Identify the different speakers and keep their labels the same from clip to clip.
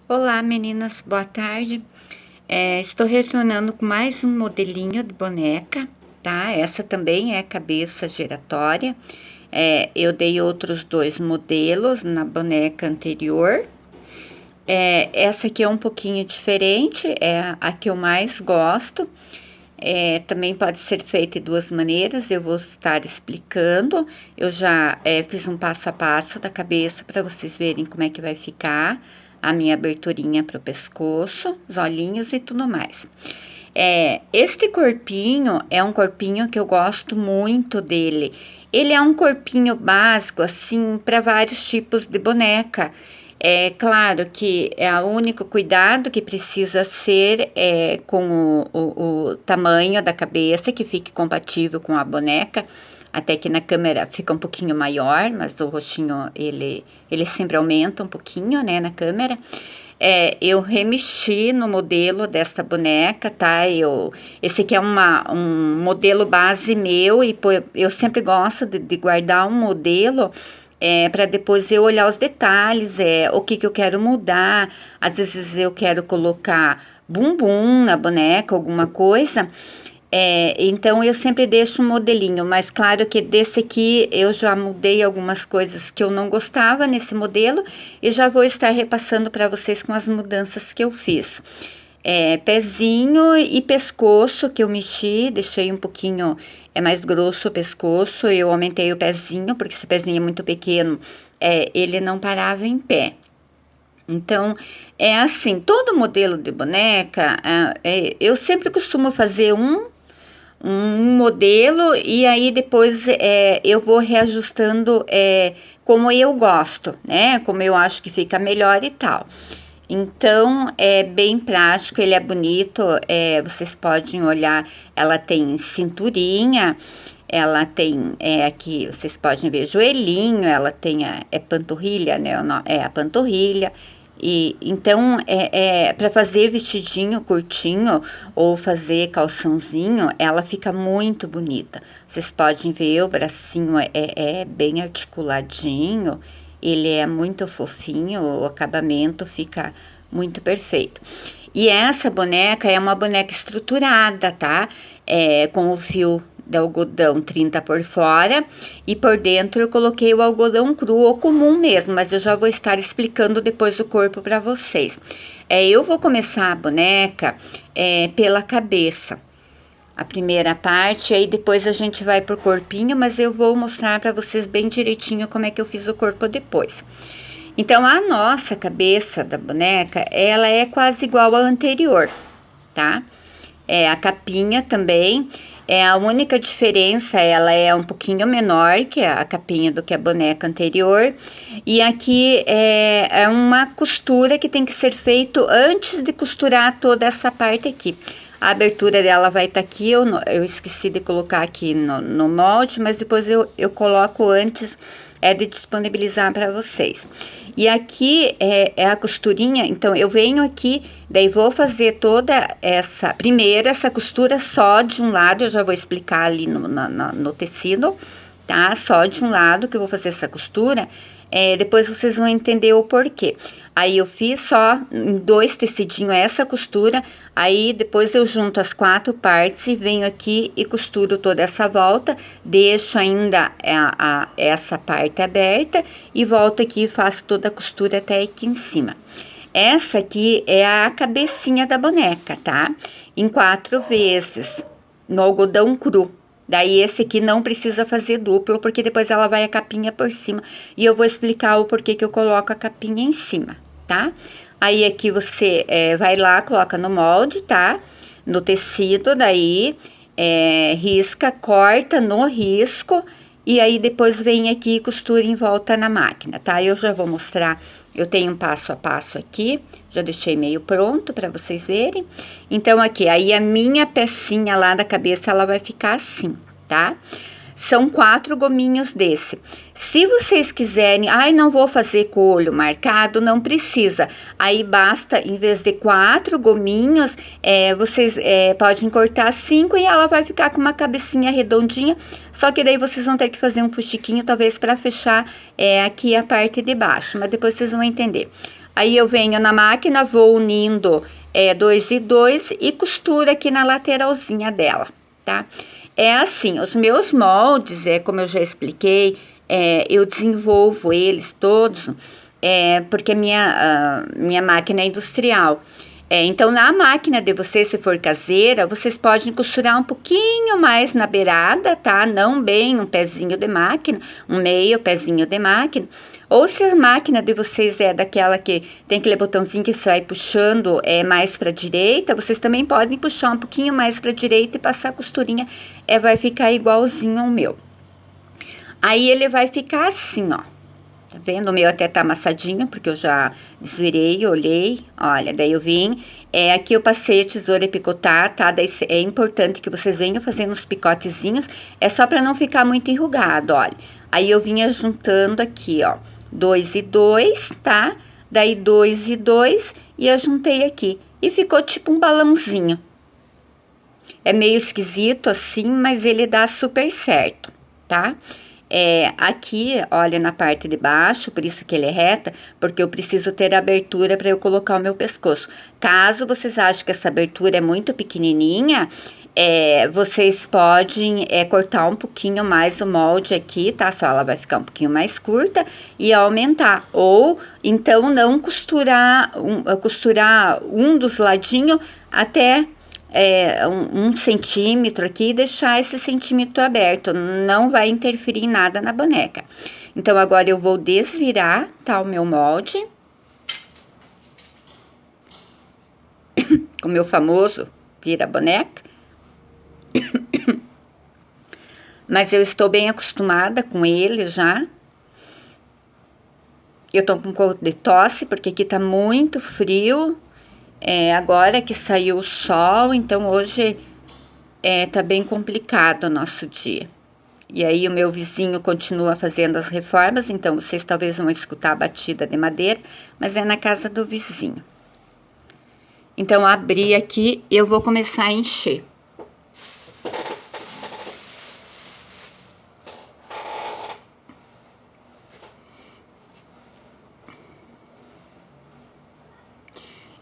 Speaker 1: Olá meninas, boa tarde. Estou retornando com mais um modelinho de boneca, tá? Essa também é cabeça giratória. Eu dei outros dois modelos na boneca anterior. Essa aqui é um pouquinho diferente, é a que eu mais gosto. Também pode ser feita de duas maneiras, eu vou estar explicando. Eu já fiz um passo a passo da cabeça para vocês verem como é que vai ficar a minha aberturinha para o pescoço, os olhinhos e tudo mais. Este corpinho é um corpinho que eu gosto muito dele. Ele é um corpinho básico, assim, para vários tipos de boneca. É claro que é o único cuidado que precisa ser com o tamanho da cabeça, que fique compatível com a boneca. Até que na câmera fica um pouquinho maior, mas o rostinho ele sempre aumenta um pouquinho, né, na câmera. Eu remexi no modelo dessa boneca, tá? Esse aqui é um modelo base meu e eu sempre gosto de guardar um modelo para depois eu olhar os detalhes, o que eu quero mudar. Às vezes eu quero colocar bumbum na boneca, alguma coisa. Então eu sempre deixo um modelinho, mas claro que desse aqui eu já mudei algumas coisas que eu não gostava nesse modelo e já vou estar repassando para vocês com as mudanças que eu fiz. Pezinho e pescoço que eu mexi, deixei um pouquinho mais grosso o pescoço, eu aumentei o pezinho, porque esse pezinho é muito pequeno, ele não parava em pé. Então, é assim, todo modelo de boneca, eu sempre costumo fazer um modelo e aí depois eu vou reajustando como eu gosto, né? Como eu acho que fica melhor e tal. Então, é bem prático, ele é bonito, vocês podem olhar, ela tem cinturinha, ela tem aqui, vocês podem ver joelhinho, ela tem panturrilha, né? A panturrilha. E então para fazer vestidinho curtinho ou fazer calçãozinho, ela fica muito bonita. Vocês podem ver o bracinho é bem articuladinho, ele é muito fofinho, o acabamento fica muito perfeito. E essa boneca é uma boneca estruturada, tá? Com o fio de algodão 30 por fora e por dentro eu coloquei o algodão cru ou comum mesmo, mas eu já vou estar explicando depois o corpo para vocês. Eu vou começar a boneca pela cabeça, a primeira parte, aí depois a gente vai pro corpinho, mas eu vou mostrar para vocês bem direitinho como é que eu fiz o corpo depois. Então, a nossa cabeça da boneca, ela é quase igual à anterior, tá? A capinha também, a única diferença, ela é um pouquinho menor que a capinha do que a boneca anterior. E aqui é uma costura que tem que ser feito antes de costurar toda essa parte aqui. A abertura dela vai estar aqui, eu esqueci de colocar aqui no molde, mas depois eu coloco antes de disponibilizar para vocês. E aqui é a costurinha, então eu venho aqui, daí vou fazer toda essa costura só de um lado, eu já vou explicar ali no tecido, tá? Só de um lado que eu vou fazer essa costura, depois vocês vão entender o porquê. Aí eu fiz só em dois tecidinhos essa costura, aí depois eu junto as 4 partes e venho aqui e costuro toda essa volta, deixo ainda essa parte aberta e volto aqui e faço toda a costura até aqui em cima. Essa aqui é a cabecinha da boneca, tá? Em 4 vezes, no algodão cru. Daí esse aqui não precisa fazer duplo, porque depois ela vai a capinha por cima. E eu vou explicar o porquê que eu coloco a capinha em cima, tá? Aí aqui você vai lá, coloca no molde, tá? No tecido, daí risca, corta no risco. E aí depois vem aqui e costura em volta na máquina, tá? Eu já vou mostrar, eu tenho um passo a passo aqui, já deixei meio pronto para vocês verem. Então aqui, aí a minha pecinha lá da cabeça, ela vai ficar assim, tá? São 4 gominhos desse. Se vocês quiserem, não vou fazer com o olho marcado, não precisa. Aí basta, em vez de 4 gominhos, vocês podem cortar 5 e ela vai ficar com uma cabecinha redondinha. Só que daí vocês vão ter que fazer um fuxiquinho, talvez para fechar aqui a parte de baixo, mas depois vocês vão entender. Aí eu venho na máquina, vou unindo 2 e 2 e costuro aqui na lateralzinha dela, tá? É assim, os meus moldes, como eu já expliquei, eu desenvolvo eles todos, porque minha máquina é industrial. Então, na máquina de vocês, se for caseira, vocês podem costurar um pouquinho mais na beirada, tá? Não bem um pezinho de máquina, um meio pezinho de máquina. Ou se a máquina de vocês é daquela que tem aquele botãozinho que você vai puxando mais para a direita, vocês também podem puxar um pouquinho mais para a direita e passar a costurinha, vai ficar igualzinho ao meu. Aí ele vai ficar assim, ó. Tá vendo? O meu até tá amassadinho, porque eu já desvirei, olhei. Olha, daí eu vim. Aqui eu passei a tesoura e picotar, tá? Daí é importante que vocês venham fazendo os picotezinhos. É só pra não ficar muito enrugado, olha. Aí eu vinha juntando aqui, ó. 2 e 2, tá? Daí 2 e 2 e eu juntei aqui. E ficou tipo um balãozinho. É meio esquisito assim, mas ele dá super certo, tá? Aqui, olha, na parte de baixo, por isso que ele é reta, porque eu preciso ter abertura para eu colocar o meu pescoço. Caso vocês achem que essa abertura é muito pequenininha, vocês podem cortar um pouquinho mais o molde aqui, tá? Só ela vai ficar um pouquinho mais curta e aumentar. Ou, então, não costurar um dos ladinhos até... um centímetro aqui e deixar esse centímetro aberto, não vai interferir em nada na boneca. Então, agora eu vou desvirar, tá, o meu molde. O meu famoso vira-boneca. Mas eu estou bem acostumada com ele já. Eu tô com um pouco de tosse, porque aqui tá muito frio. Agora que saiu o sol, então hoje tá bem complicado o nosso dia. E aí o meu vizinho continua fazendo as reformas, então vocês talvez vão escutar a batida de madeira, mas é na casa do vizinho. Então, abri aqui e eu vou começar a encher.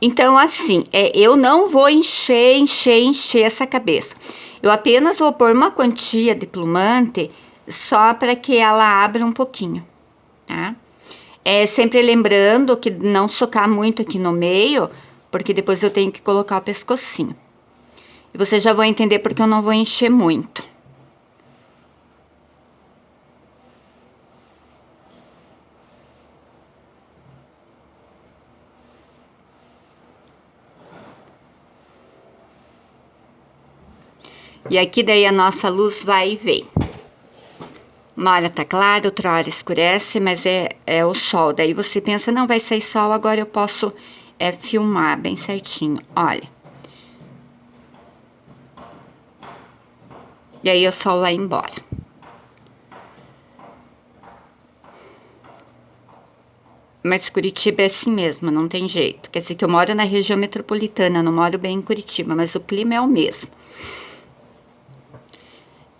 Speaker 1: Então, assim, eu não vou encher essa cabeça. Eu apenas vou pôr uma quantia de plumante só para que ela abra um pouquinho, tá? Sempre lembrando que não socar muito aqui no meio, porque depois eu tenho que colocar o pescocinho. E vocês já vão entender porque eu não vou encher muito. E aqui daí a nossa luz vai e vem. Uma hora tá claro, outra hora escurece, mas é o sol. Daí você pensa, não vai sair sol, agora eu posso filmar bem certinho. Olha. E aí o sol vai embora. Mas Curitiba é assim mesmo, não tem jeito. Quer dizer que eu moro na região metropolitana, não moro bem em Curitiba, mas o clima é o mesmo.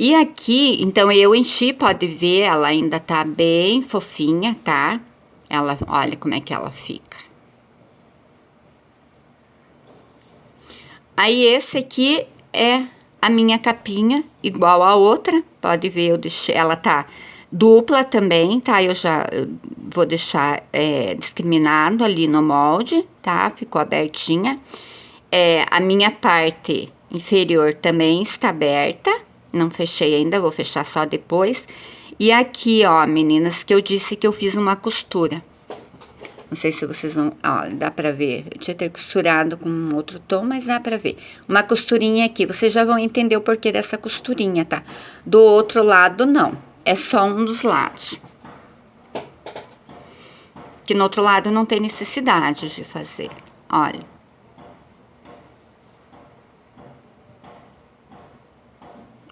Speaker 1: E aqui, então, eu enchi, pode ver, ela ainda tá bem fofinha, tá? Olha como é que ela fica. Aí, esse aqui é a minha capinha, igual a outra. Pode ver, ela tá dupla também, tá? Eu vou deixar discriminado ali no molde, tá? Ficou abertinha. A minha parte inferior também está aberta. Não fechei ainda, vou fechar só depois. E aqui, ó, meninas, que eu disse que eu fiz uma costura. Não sei se vocês vão... Ó, dá pra ver. Eu tinha ter costurado com um outro tom, mas dá pra ver. Uma costurinha aqui. Vocês já vão entender o porquê dessa costurinha, tá? Do outro lado, não. É só um dos lados. Que no outro lado não tem necessidade de fazer. Olha.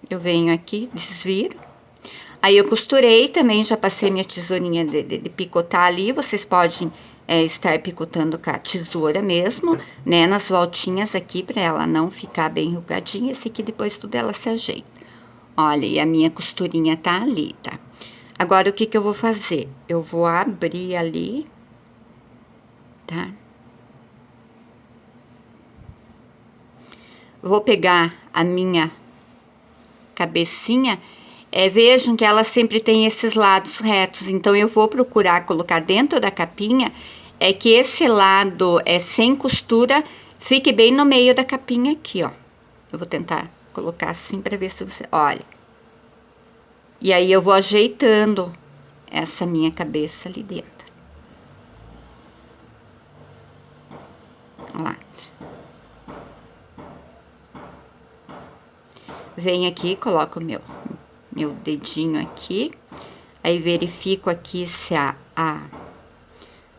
Speaker 1: Eu venho aqui, desviro. Aí eu costurei também, já passei minha tesourinha de picotar ali. Vocês podem estar picotando com a tesoura mesmo, né? Nas voltinhas aqui, pra ela não ficar bem enrugadinha. Esse aqui depois tudo ela se ajeita. Olha, e a minha costurinha tá ali, tá? Agora, o que que eu vou fazer? Eu vou abrir ali. tá? Vou pegar a minha cabecinha, vejam que ela sempre tem esses lados retos, então eu vou procurar colocar dentro da capinha, que esse lado sem costura fique bem no meio da capinha aqui, ó. Eu vou tentar colocar assim para ver se você... Olha. E aí eu vou ajeitando essa minha cabeça ali dentro. Olha lá. Venho aqui, coloco o meu dedinho aqui. Aí verifico aqui se a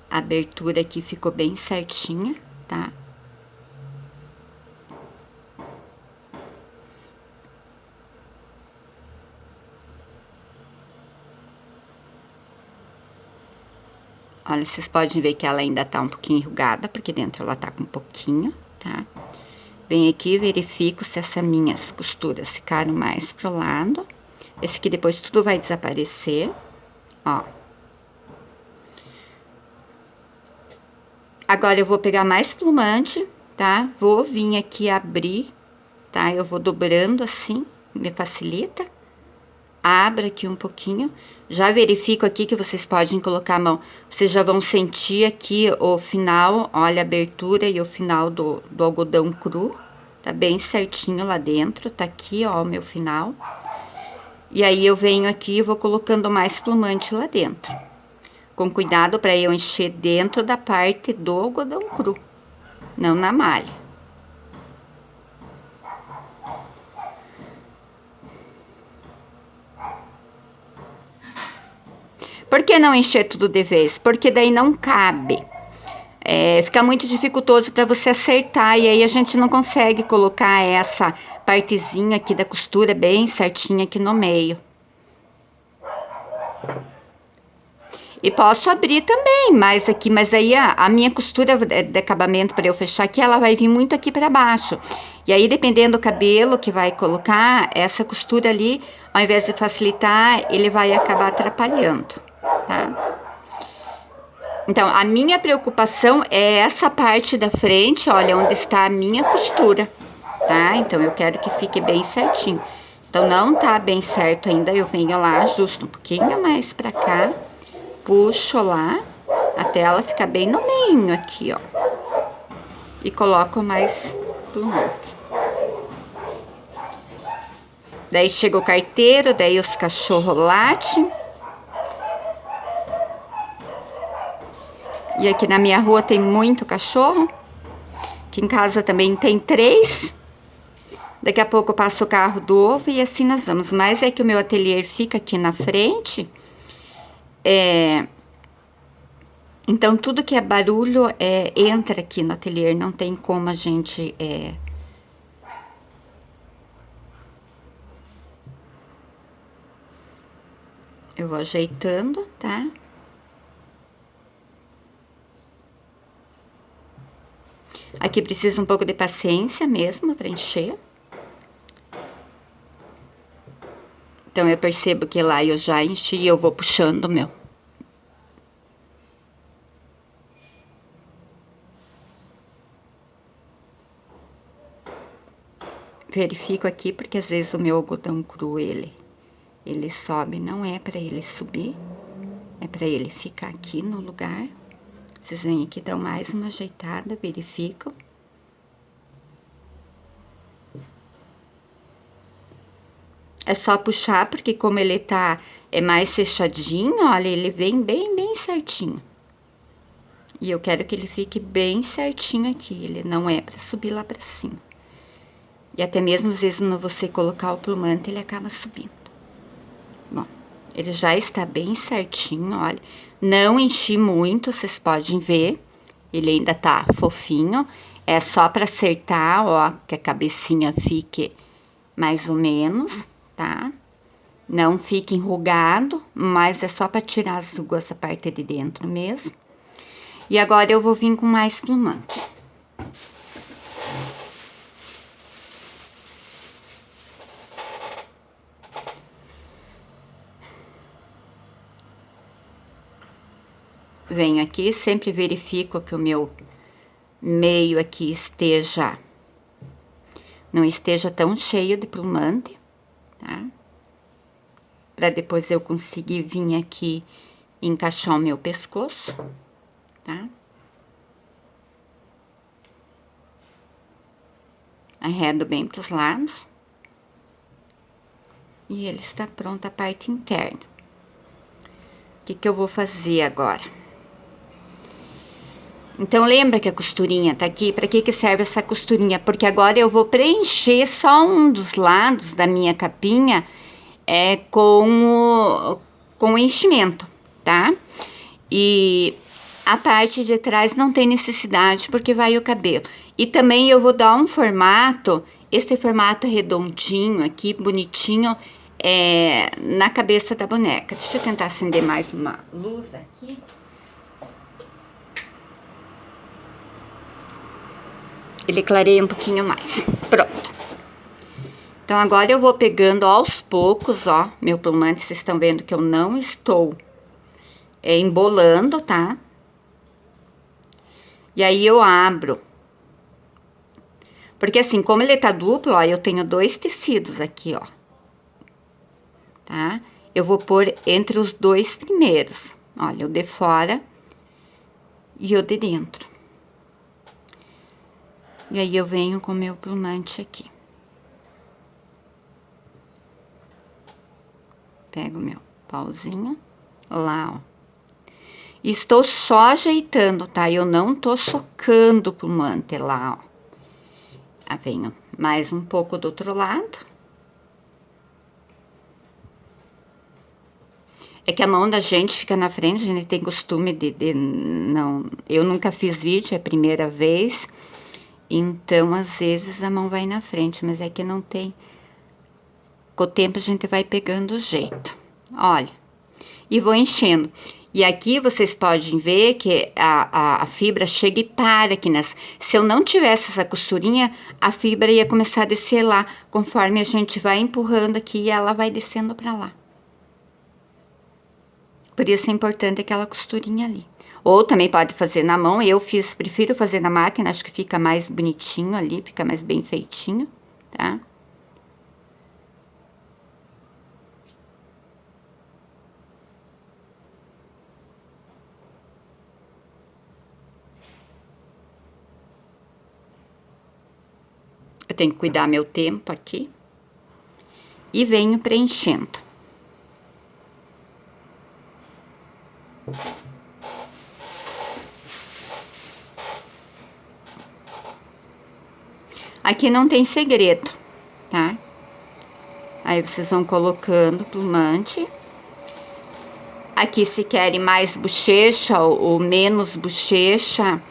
Speaker 1: abertura aqui ficou bem certinha, tá? Olha, vocês podem ver que ela ainda tá um pouquinho enrugada, porque dentro ela tá com um pouquinho, tá? Venho aqui e verifico se essas minhas costuras ficaram mais pro lado. Esse aqui depois tudo vai desaparecer, ó. Agora eu vou pegar mais plumante, tá? Vou vir aqui abrir, tá? Eu vou dobrando assim, me facilita. Abro aqui um pouquinho. Já verifico aqui que vocês podem colocar a mão. Vocês já vão sentir aqui o final, olha a abertura e o final do algodão cru. Tá bem certinho lá dentro, tá aqui, ó, o meu final. E aí eu venho aqui e vou colocando mais plumante lá dentro. Com cuidado para eu encher dentro da parte do algodão cru, não na malha. Por que não encher tudo de vez? Porque daí não cabe. Fica muito dificultoso para você acertar e aí a gente não consegue colocar essa partezinha aqui da costura bem certinha aqui no meio. E posso abrir também, mas aí a minha costura de acabamento para eu fechar aqui, ela vai vir muito aqui para baixo. E aí, dependendo do cabelo que vai colocar, essa costura ali, ao invés de facilitar, ele vai acabar atrapalhando, tá? Então, a minha preocupação é essa parte da frente, olha, onde está a minha costura, tá? Então, eu quero que fique bem certinho. Então, não tá bem certo ainda, eu venho lá, ajusto um pouquinho mais pra cá, puxo lá, até ela ficar bem no meio aqui, ó. E coloco mais plumante. Daí chega o carteiro, daí os cachorros latem. E aqui na minha rua tem muito cachorro. Aqui em casa também tem 3. Daqui a pouco eu passo o carro do ovo e assim nós vamos. Mas é que o meu ateliê fica aqui na frente. Então, tudo que é barulho entra aqui no ateliê. Não tem como a gente... Eu vou ajeitando, tá? Aqui precisa um pouco de paciência mesmo para encher. Então, eu percebo que lá eu já enchi e eu vou puxando o meu. Verifico aqui, porque às vezes o meu algodão cru, ele sobe, não é para ele subir. É para ele ficar aqui no lugar. Vocês vêm aqui, dão mais uma ajeitada, verificam. É só puxar, porque como ele tá mais fechadinho, olha, ele vem bem certinho. E eu quero que ele fique bem certinho aqui, ele não é para subir lá para cima. E até mesmo às vezes no você colocar o plumante, ele acaba subindo. Bom, ele já está bem certinho, olha. Não enchi muito, vocês podem ver. Ele ainda tá fofinho. É só para acertar, ó, que a cabecinha fique mais ou menos, tá? Não fique enrugado, mas é só para tirar as rugas, a parte de dentro mesmo. E agora eu vou vir com mais plumante. venho aqui, sempre verifico que o meu meio aqui não esteja tão cheio de plumante, tá? Pra depois eu conseguir vir aqui e encaixar o meu pescoço, tá? Arredo bem pros lados. E ele está pronto a parte interna. O que que eu vou fazer agora? Então, lembra que a costurinha tá aqui? Para que que serve essa costurinha? Porque agora eu vou preencher só um dos lados da minha capinha com o enchimento, tá? E a parte de trás não tem necessidade, porque vai o cabelo. E também eu vou dar um formato, esse formato redondinho aqui, bonitinho, na cabeça da boneca. Deixa eu tentar acender mais uma luz aqui. Ele clareia um pouquinho mais. Pronto. Então, agora eu vou pegando aos poucos, ó, meu plumante. Vocês estão vendo que eu não estou embolando, tá? E aí, eu abro. Porque assim, como ele tá duplo, ó, eu tenho 2 tecidos aqui, ó. Tá? Eu vou pôr entre os 2 primeiros. Olha, o de fora e o de dentro. E aí, eu venho com o meu plumante aqui. Pego o meu pauzinho lá, ó. Estou só ajeitando, tá? Eu não tô socando o plumante lá, ó. Aí, venho mais um pouco do outro lado. É que a mão da gente fica na frente, a gente tem costume não... Eu nunca fiz vídeo, é a primeira vez. Então, às vezes, a mão vai na frente, mas é que não tem... Com o tempo, a gente vai pegando o jeito. Olha. E vou enchendo. E aqui, vocês podem ver que a fibra chega e para aqui nessa... Se eu não tivesse essa costurinha, a fibra ia começar a descer lá. Conforme a gente vai empurrando aqui, ela vai descendo pra lá. Por isso é importante aquela costurinha ali. Ou também pode fazer na mão. Prefiro fazer na máquina, acho que fica mais bonitinho ali, fica mais bem feitinho, tá? Eu tenho que cuidar meu tempo aqui. E venho preenchendo. Aqui não tem segredo, tá? Aí, vocês vão colocando plumante. Aqui, se querem mais bochecha ou menos bochecha.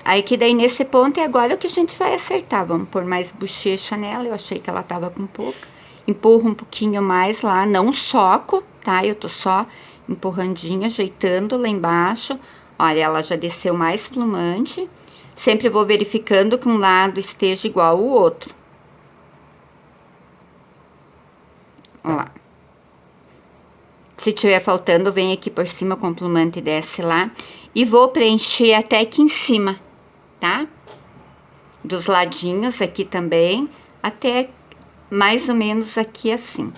Speaker 1: Aí, que daí, nesse ponto, é agora o que a gente vai acertar. Vamos pôr mais bochecha nela. Eu achei que ela tava com pouca. Empurro um pouquinho mais lá, não soco, tá? Eu tô só empurrandinha, ajeitando lá embaixo. Olha, ela já desceu mais plumante. Sempre vou verificando que um lado esteja igual ao outro. Ó lá. Se tiver faltando, vem aqui por cima com o plumante e desce lá. E vou preencher até aqui em cima, tá? Dos ladinhos aqui também, até mais ou menos aqui assim.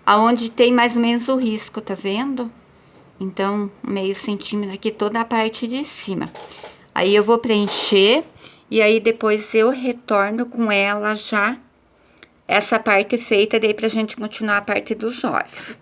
Speaker 1: Aonde tem mais ou menos o risco, tá vendo? Então, meio centímetro aqui, toda a parte de cima. Aí, eu vou preencher e aí depois eu retorno com ela já, essa parte feita daí pra gente continuar a parte dos olhos,